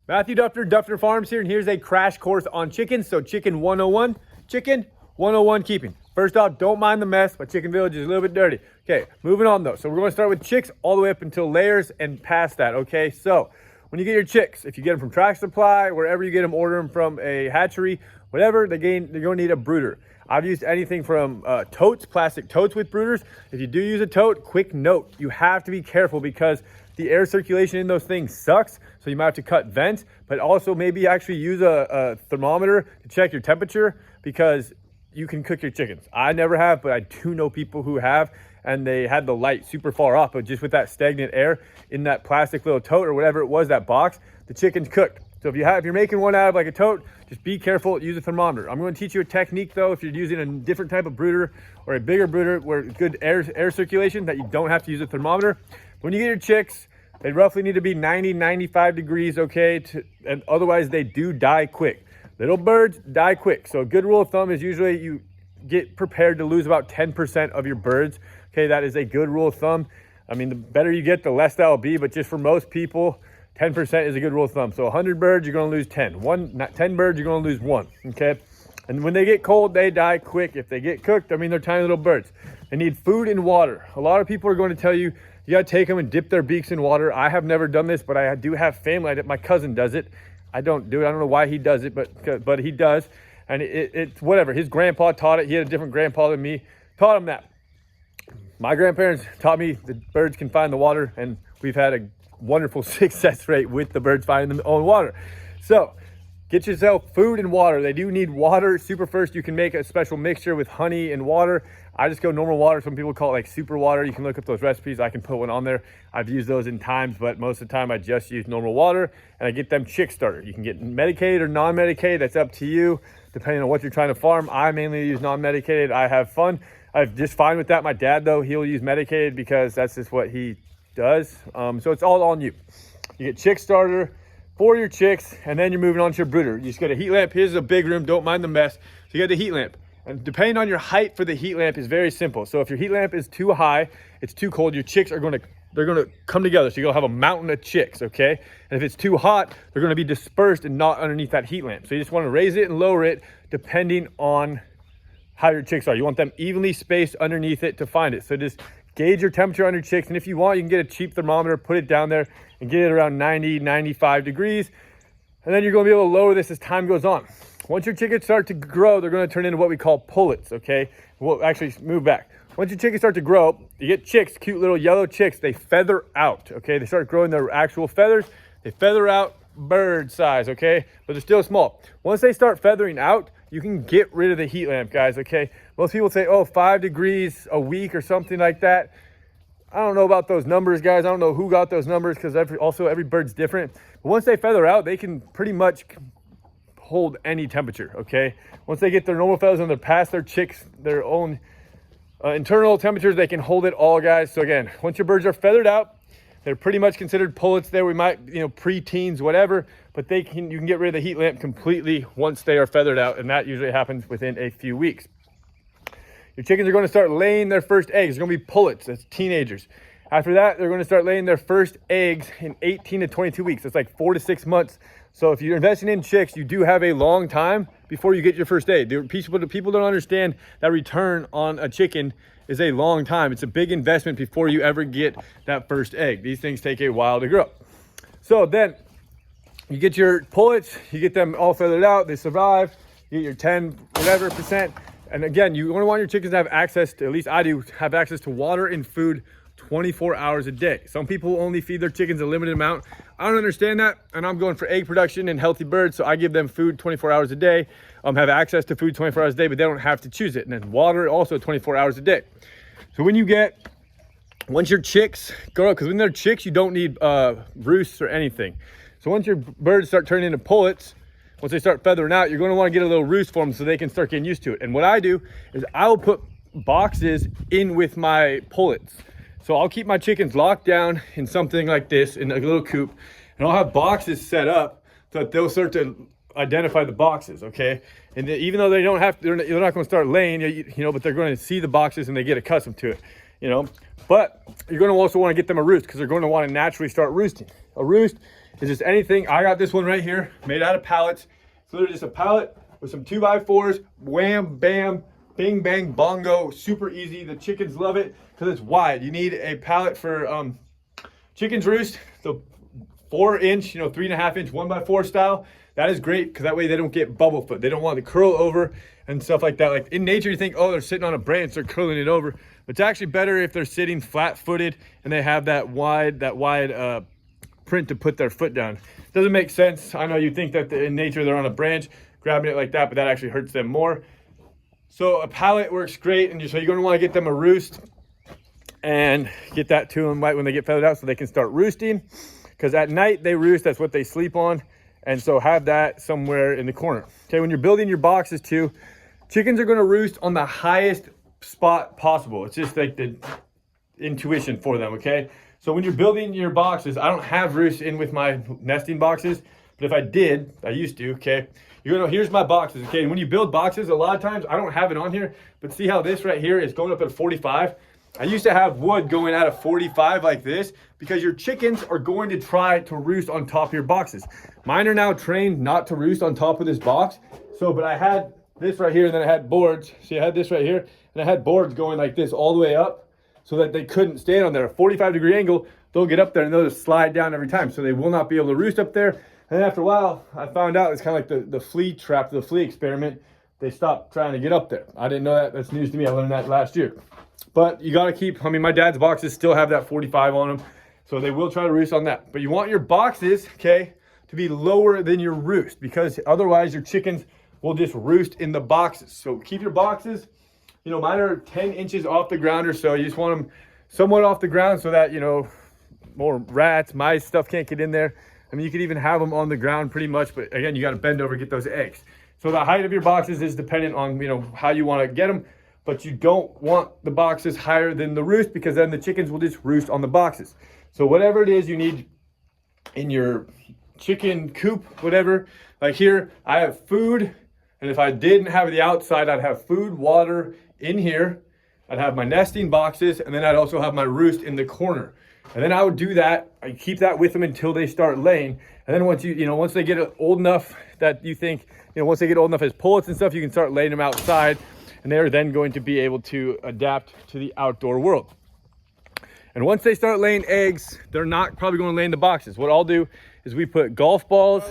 Matthew Duffner, Duffner Farms here, and here's a crash course on chickens. So chicken 101, chicken 101 keeping. First off, don't mind the mess. My chicken village is a little bit dirty. Okay, moving on though. So we're gonna start with chicks all the way up until layers and past that, okay? So when you get your chicks, if you get them from Tractor Supply, wherever you get them, order them from a hatchery, whatever, they're gonna need a brooder. I've used anything from totes, plastic totes with brooders. If you do use a tote, quick note, you have to be careful because the air circulation in those things sucks. So you might have to cut vents, but also maybe actually use a thermometer to check your temperature because you can cook your chickens. I never have, but I do know people who have, and they had the light super far off, but just with that stagnant air in that plastic little tote or whatever it was, that box, the chicken's cooked. So if you're making one out of like a tote, just be careful, use a thermometer. I'm going to teach you a technique though, if you're using a different type of brooder or a bigger brooder where good air circulation, that you don't have to use a thermometer. When you get your chicks, they roughly need to be 90, 95 degrees, okay? And otherwise they do die quick. Little birds die quick. So a good rule of thumb is usually you get prepared to lose about 10% of your birds. Okay, that is a good rule of thumb. I mean, the better you get, the less that will be, but just for most people, 10% is a good rule of thumb. So 100 birds, you're gonna lose 10. 10 birds, you're gonna lose 1, okay? And when they get cold, they die quick. If they get cooked, I mean, they're tiny little birds. They need food and water. A lot of people are going to tell you, you gotta take them and dip their beaks in water. I have never done this, but I do have family. My cousin does it. I don't do it. I don't know why he does it, but he does. And it's whatever. His grandpa taught it. He had a different grandpa than me. Taught him that. My grandparents taught me the birds can find the water, and we've had a wonderful success rate with the birds finding their own water. So get yourself food and water. They do need water. Super first, you can make a special mixture with honey and water. I just go normal water. Some people call it like super water. You can look up those recipes. I can put one on there. I've used those in times, but most of the time I just use normal water, and I get them chick starter. You can get medicated or non-medicated. That's up to you, depending on what you're trying to farm. I mainly use non-medicated. I have fun. I'm just fine with that. My dad, though, he'll use medicated because that's just what he does. So it's all on you. You get chick starter for your chicks, and then you're moving on to your brooder. You just get a heat lamp. Here's a big room. Don't mind the mess. So you get the heat lamp. And depending on your height for the heat lamp is very simple. So if your heat lamp is too high, it's too cold, your chicks are they're gonna come together. So you're gonna have a mountain of chicks, okay? And if it's too hot, they're gonna be dispersed and not underneath that heat lamp. So you just wanna raise it and lower it depending on how your chicks are. You want them evenly spaced underneath it to find it. So just gauge your temperature on your chicks. And if you want, you can get a cheap thermometer, put it down there and get it around 90, 95 degrees. And then you're gonna be able to lower this as time goes on. Once your chickens start to grow, they're gonna turn into what we call pullets, okay? We'll actually move back. Once your chickens start to grow, you get chicks, cute little yellow chicks, they feather out, okay? They start growing their actual feathers. They feather out bird size, okay? But they're still small. Once they start feathering out, you can get rid of the heat lamp, guys, okay? Most people say, oh, 5 degrees a week or something like that. I don't know about those numbers, guys. I don't know who got those numbers because every bird's different. But once they feather out, they can pretty much hold any temperature, okay? Once they get their normal feathers and they're past their chicks, their own internal temperatures, they can hold it all, guys. So again, once your birds are feathered out, they're pretty much considered pullets there. We might, pre-teens, whatever, but you can get rid of the heat lamp completely once they are feathered out, and that usually happens within a few weeks. Your chickens are going to start laying their first eggs. They're going to be pullets. That's teenagers. After that, they're going to start laying their first eggs in 18 to 22 weeks. That's like 4 to 6 months. So if you're investing in chicks, you do have a long time before you get your first egg. People don't understand that return on a chicken is a long time. It's a big investment before you ever get that first egg. These things take a while to grow. So then you get your pullets, you get them all feathered out, they survive, you get your 10 whatever percent. And again, you want your chickens to have access to, at least I do, have access to water and food 24 hours a day. Some people only feed their chickens a limited amount. I don't understand that, and I'm going for egg production and healthy birds, so I give them food 24 hours a day, have access to food 24 hours a day, but they don't have to choose it. And then water also 24 hours a day. So once your chicks grow up, because when they're chicks, you don't need roosts or anything. So once your birds start turning into pullets, once they start feathering out, you're going to want to get a little roost for them so they can start getting used to it. And what I do is I will put boxes in with my pullets. So I'll keep my chickens locked down in something like this, in a little coop, and I'll have boxes set up so that they'll start to identify the boxes, okay? And even though they don't have to, they're not going to start laying, but they're going to see the boxes and they get accustomed to it, But you're going to also want to get them a roost because they're going to want to naturally start roosting. A roost is just anything. I got this one right here made out of pallets. It's literally just a pallet with some 2x4s, wham, bam, bing, bang, bongo, super easy. The chickens love it because it's wide. You need a pallet for chickens roost, the 4-inch, 3.5-inch 1x4 style. That is great because that way they don't get bubble foot. They don't want to curl over and stuff like that. Like in nature, you think, oh, they're sitting on a branch, they're curling it over. But it's actually better if they're sitting flat-footed and they have that wide print to put their foot down. Doesn't make sense. I know you think that in nature they're on a branch, grabbing it like that, but that actually hurts them more. So a pallet works great, and so you're going to want to get them a roost and get that to them right when they get feathered out so they can start roosting. Because at night they roost, that's what they sleep on. And so have that somewhere in the corner. Okay, when you're building your boxes too, chickens are going to roost on the highest spot possible. It's just like the intuition for them, okay? So when you're building your boxes, I don't have roosts in with my nesting boxes, but if I did, I used to, okay? You're gonna, here's my boxes, okay? And when you build boxes, a lot of times, I don't have it on here, but see how this right here is going up at 45? I used to have wood going out of 45 like this because your chickens are going to try to roost on top of your boxes. Mine are now trained not to roost on top of this box. So, but I had this right here and then I had boards. See, I had this right here and I had boards going like this all the way up so that they couldn't stand on there. A 45-degree angle, they'll get up there and they'll just slide down every time. So they will not be able to roost up there. And then after a while, I found out it's kind of like the flea trap, the flea experiment. They stopped trying to get up there. I didn't know that. That's news to me. I learned that last year. But you got to keep, I mean, my dad's boxes still have that 45 on them. So they will try to roost on that. But you want your boxes, okay, to be lower than your roost because otherwise your chickens will just roost in the boxes. So keep your boxes, you know, mine are 10 inches off the ground or so. You just want them somewhat off the ground so that, you know, more rats, mice, stuff can't get in there. I mean, you could even have them on the ground pretty much, but again, you got to bend over, get those eggs. So the height of your boxes is dependent on, you know, how you want to get them, but you don't want the boxes higher than the roost because then the chickens will just roost on the boxes. So whatever it is you need in your chicken coop, whatever, like here, I have food. And if I didn't have the outside, I'd have food, water in here. I'd have my nesting boxes, and then I'd also have my roost in the corner. And then I would do that. I keep that with them until they start laying. And then once once they get old enough that you think, once they get old enough as pullets and stuff, you can start laying them outside. And they're then going to be able to adapt to the outdoor world. And once they start laying eggs, they're not probably going to lay in the boxes. What I'll do is we put golf balls.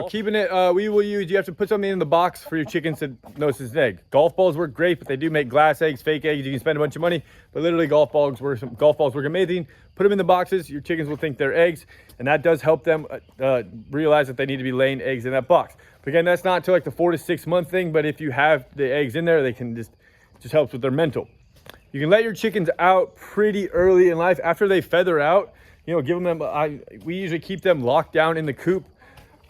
Keeping it, we will use, you have to put something in the box for your chickens to notice it's an egg. Golf balls work great, but they do make glass eggs, fake eggs. You can spend a bunch of money, but literally golf balls work amazing. Put them in the boxes. Your chickens will think they're eggs, and that does help them realize that they need to be laying eggs in that box. But again, that's not until like the 4 to 6 month thing, but if you have the eggs in there, they can just helps with their mental. You can let your chickens out pretty early in life. After they feather out, give them, we usually keep them locked down in the coop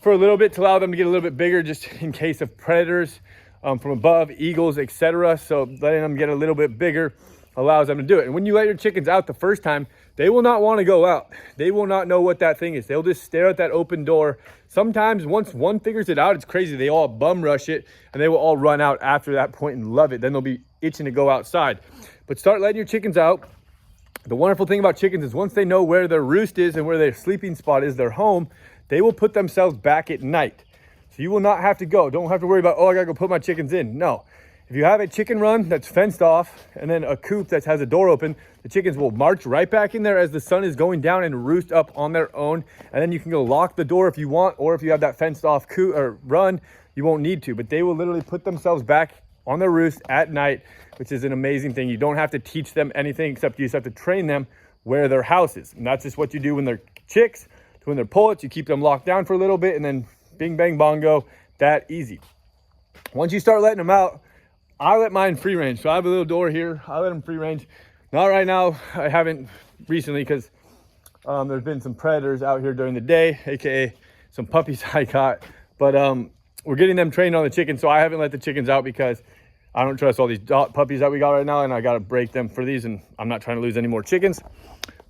for a little bit to allow them to get a little bit bigger just in case of predators from above, eagles, etc. So letting them get a little bit bigger allows them to do it. And when you let your chickens out the first time, they will not want to go out. They will not know what that thing is. They'll just stare at that open door. Sometimes once one figures it out, it's crazy. They all bum rush it and they will all run out after that point and love it. Then they'll be itching to go outside. But start letting your chickens out. The wonderful thing about chickens is once they know where their roost is and where their sleeping spot is, their home, they will put themselves back at night. So you will not have to go. Don't have to worry about, I gotta go put my chickens in. No. If you have a chicken run that's fenced off and then a coop that has a door open, the chickens will march right back in there as the sun is going down and roost up on their own. And then you can go lock the door if you want, or if you have that fenced off coop or run, you won't need to. But they will literally put themselves back on their roost at night, which is an amazing thing. You don't have to teach them anything except you just have to train them where their house is. And that's just what you do when they're chicks, to when they're pullets. You keep them locked down for a little bit and then bing, bang, bongo, that easy. Once you start letting them out, I let mine free range. So I have a little door here. I let them free range. Not right now. I haven't recently because there's been some predators out here during the day, aka some puppies I got. But we're getting them trained on the chickens, so I haven't let the chickens out because I don't trust all these puppies that we got right now, and I got to break them for these, and I'm not trying to lose any more chickens.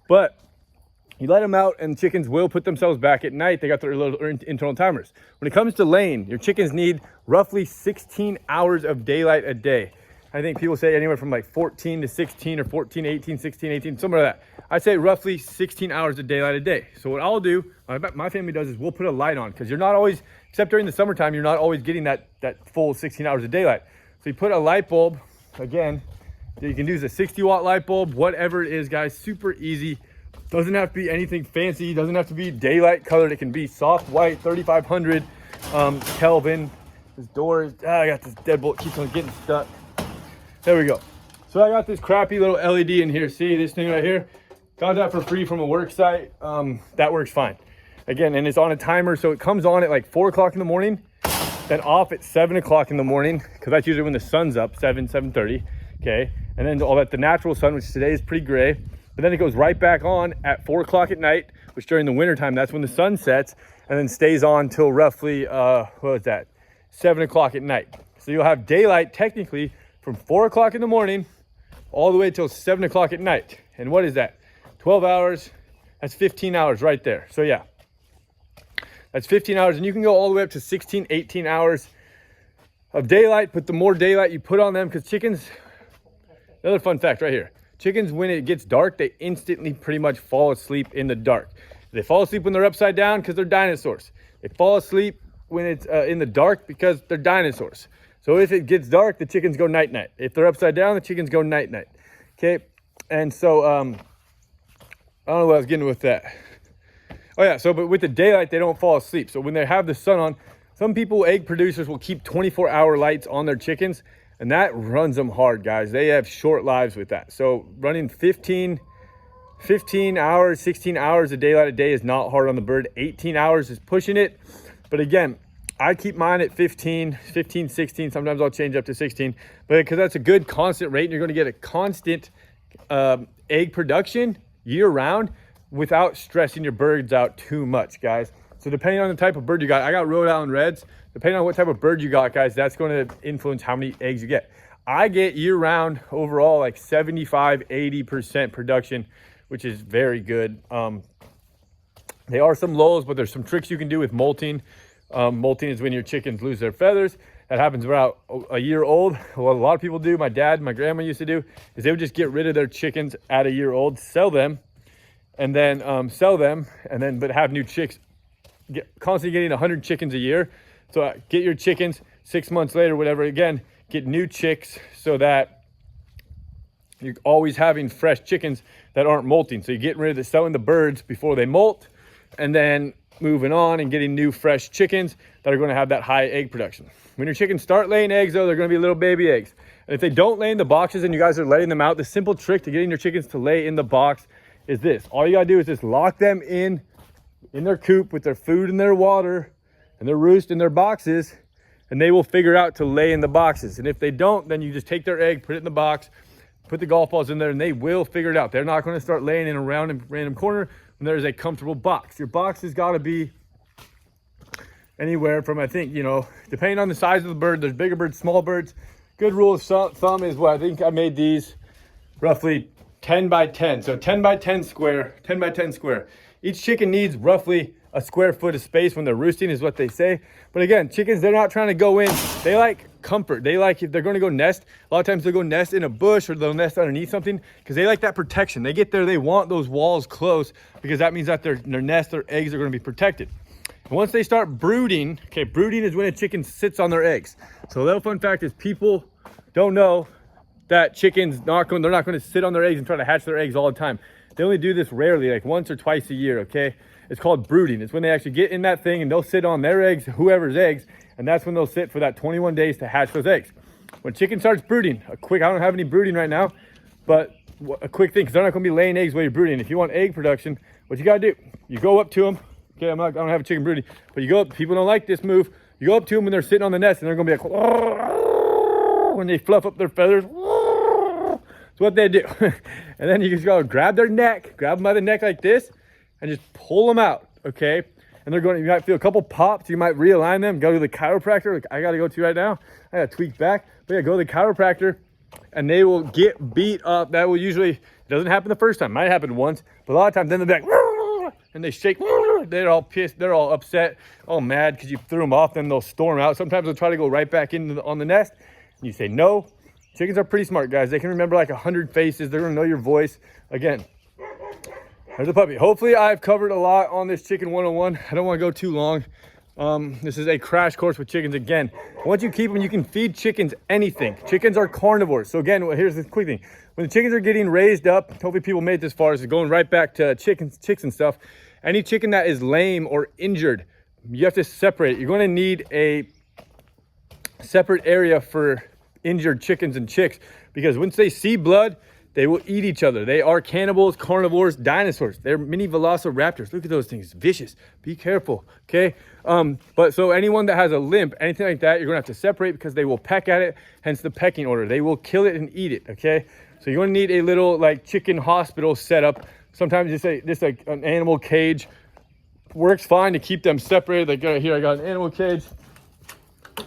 But you let them out, and chickens will put themselves back at night. They got their little internal timers. When it comes to laying, your chickens need roughly 16 hours of daylight a day. I think people say anywhere from like 14 to 16 or 14, 18, 16, 18, somewhere like that. I'd say roughly 16 hours of daylight a day. So what I'll do, my family does, is we'll put a light on, because you're not always, except during the summertime, you're not always getting that full 16 hours of daylight. So you put a light bulb, again, you can use a 60-watt light bulb, whatever it is, guys, super easy. Doesn't have to be anything fancy, doesn't have to be daylight colored. It can be soft white, 3500 Kelvin. This door is, I got this deadbolt, keeps on getting stuck. There we go. So I got this crappy little LED in here. See this thing right here? Got that for free from a work site. That works fine. Again, and it's on a timer, so it comes on at like 4 o'clock in the morning, then off at 7 o'clock in the morning, because that's usually when the sun's up, 7:30. Okay, and then all that, the natural sun, which today is pretty gray, but then it goes right back on at 4 o'clock at night, which during the winter time, that's when the sun sets, and then stays on till roughly, what is that, 7 o'clock at night. So you'll have daylight technically from 4 o'clock in the morning all the way till 7 o'clock at night. And what is that? 12 hours, that's 15 hours right there. So yeah, that's 15 hours, and you can go all the way up to 16, 18 hours of daylight. But the more daylight you put on them, because chickens, another fun fact right here, chickens, when it gets dark, they instantly pretty much fall asleep in the dark. They fall asleep when they're upside down because they're dinosaurs. They fall asleep when it's in the dark because they're dinosaurs. So if it gets dark, the chickens go night-night. If they're upside down, the chickens go night-night. Okay, and so I don't know what I was getting with that. Oh yeah, so but with the daylight, they don't fall asleep. So when they have the sun on, some people, egg producers, will keep 24-hour lights on their chickens, and that runs them hard, guys. They have short lives with that. So running 15 hours, 16 hours of daylight a day is not hard on the bird. 18 hours is pushing it. But again, I keep mine at 15, 16. Sometimes I'll change up to 16, but because that's a good constant rate, and you're going to get a constant egg production year round without stressing your birds out too much, guys. So depending on the type of bird you got, I got Rhode Island Reds. Depending on what type of bird you got, guys, that's going to influence how many eggs you get. I get year round overall like 75, 80% production, which is very good. There are some lulls, but there's some tricks you can do with molting. Molting is when your chickens lose their feathers. That happens about a year old. What a lot of people do, my dad and my grandma used to do, is they would just get rid of their chickens at a year old, sell them, and then but have new chicks. Constantly getting 100 chickens a year. So get your chickens 6 months later, whatever, again, get new chicks so that you're always having fresh chickens that aren't molting. So you're getting rid of selling the birds before they molt, and then moving on and getting new fresh chickens that are going to have that high egg production. When your chickens start laying eggs, though, they're going to be little baby eggs. And if they don't lay in the boxes and you guys are letting them out, the simple trick to getting your chickens to lay in the box is this. All you got to do is just lock them in their coop with their food and their water and their roost in their boxes, and they will figure out to lay in the boxes. And if they don't, then you just take their egg, put it in the box, put the golf balls in there, and they will figure it out. They're not going to start laying in a random corner when there's a comfortable box. Your box has got to be anywhere from, I think, depending on the size of the bird, there's bigger birds, small birds. Good rule of thumb is what I think I made these roughly 10 by 10. So 10 by 10 square, 10 by 10 square. Each chicken needs roughly a square foot of space when they're roosting, is what they say. But again, chickens, they're not trying to go in. They like comfort. They like, if they're going to go nest, a lot of times they'll go nest in a bush or they'll nest underneath something because they like that protection. They get there, they want those walls close because that means that their nest, their eggs are going to be protected. And once they start brooding, okay, brooding is when a chicken sits on their eggs. So a little fun fact is people don't know that chickens they're not going to sit on their eggs and try to hatch their eggs all the time. They only do this rarely, like once or twice a year, okay? It's called brooding. It's when they actually get in that thing and they'll sit on their eggs, whoever's eggs, and that's when they'll sit for that 21 days to hatch those eggs. When chicken starts brooding, I don't have any brooding right now, but a quick thing, because they're not going to be laying eggs while you're brooding. If you want egg production, what you got to do, you go up to them. Okay, I don't have a chicken brooding, but you go up, people don't like this move. You go up to them when they're sitting on the nest and they're going to be like, when they fluff up their feathers, that's what they do. And then you just go grab their neck, grab them by the neck like this, and just pull them out, okay? And you might feel a couple pops, you might realign them, go to the chiropractor, like I gotta go to right now. I gotta tweak back, but yeah, go to the chiropractor, and they will get beat up. That will usually, it doesn't happen the first time, might happen once, but a lot of times then they're like, and they shake, they're all pissed, they're all upset, all mad because you threw them off, then they'll storm out. Sometimes they'll try to go right back on the nest, and you say no. Chickens are pretty smart, guys. They can remember like 100 faces. They're gonna know your voice. Again, There's a puppy. Hopefully I've covered a lot on this chicken 101. I don't want to go too long. This is a crash course with chickens. Again, once you keep them, you can feed chickens anything. Chickens are carnivores. So again, here's the quick thing. When the chickens are getting raised up, hopefully people made it this far, so going right back to chicks and stuff. Any chicken that is lame or injured, you have to separate. You're going to need a separate area for injured chickens and chicks, because once they see blood, they will eat each other. They are cannibals, carnivores, dinosaurs. They're mini velociraptors. Look at those things, vicious. Be careful, okay? But so anyone that has a limp, anything like that, you're gonna have to separate because they will peck at it, hence the pecking order. They will kill it and eat it, okay? So you're gonna need a little like chicken hospital setup. Sometimes just like an animal cage works fine to keep them separated. Like here, I got an animal cage.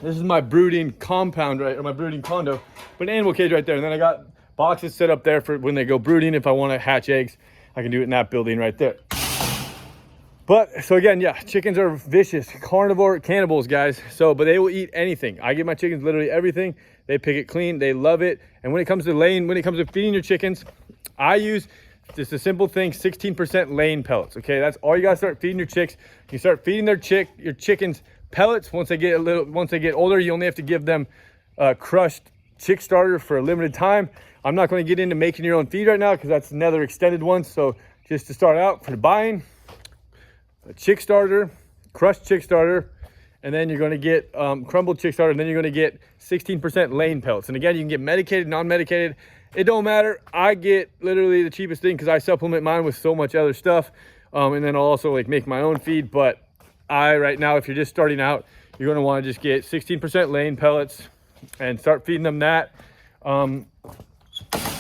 This is my brooding compound, right, or my brooding condo, but an animal cage right there. And then I got boxes set up there for when they go brooding. If I want to hatch eggs, I can do it in that building right there. But so again, yeah, chickens are vicious, carnivore cannibals, guys. So, but they will eat anything. I give my chickens literally everything. They pick it clean. They love it. And when it comes to feeding your chickens, I use just a simple thing, 16% lane pellets. Okay, that's all you gotta start feeding your chicks. You start feeding your chickens pellets. Once they get older, you only have to give them crushed chick starter for a limited time. I'm not going to get into making your own feed right now because that's another extended one. So just to start out, for the buying, a chick starter, crushed chick starter, and then you're going to get crumbled chick starter, and then you're going to get 16% lane pellets. And again, you can get medicated, non-medicated. It don't matter. I get literally the cheapest thing because I supplement mine with so much other stuff. And then I'll also like make my own feed. But right now, if you're just starting out, you're going to want to just get 16% lane pellets and start feeding them that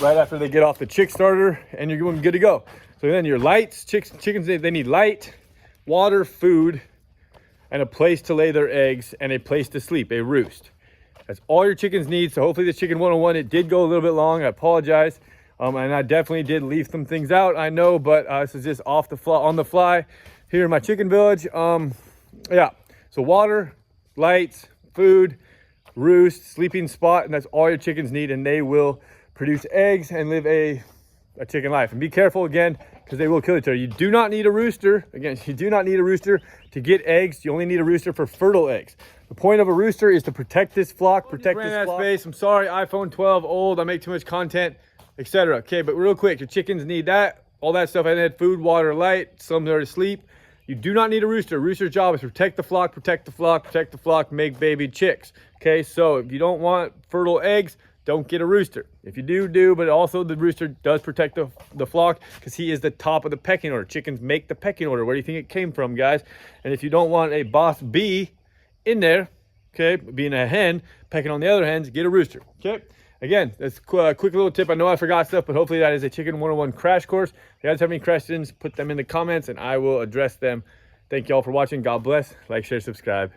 right after they get off the chick starter, and you're good to go. So then your lights, chickens, they need light, water, food, and a place to lay their eggs and a place to sleep, a roost. That's all your chickens need. So hopefully this chicken 101, it did go a little bit long. I apologize. And I definitely did leave some things out, I know, but this is just on the fly here in my chicken village. Yeah, so water, lights, food, roost, sleeping spot, and that's all your chickens need, and they will produce eggs and live a chicken life. And be careful again, because they will kill each other. You do not need a rooster. Again, you do not need a rooster to get eggs. You only need a rooster for fertile eggs. The point of a rooster is to protect this flock, protect this flock. Space. I'm sorry, iPhone 12 old. I make too much content, etc. Okay, but real quick, your chickens need that, all that stuff. I had food, water, light, some there to sleep. You do not need a rooster. A rooster's job is to protect the flock, protect the flock, protect the flock, make baby chicks. Okay, so if you don't want fertile eggs, don't get a rooster. If you do, but also the rooster does protect the flock because he is the top of the pecking order. Chickens make the pecking order. Where do you think it came from, guys? And if you don't want a boss bee in there, okay, being a hen, pecking on the other hens, get a rooster, okay? Again, that's a quick little tip. I know I forgot stuff, but hopefully that is a chicken 101 crash course. If you guys have any questions, put them in the comments and I will address them. Thank you all for watching. God bless. Like, share, subscribe.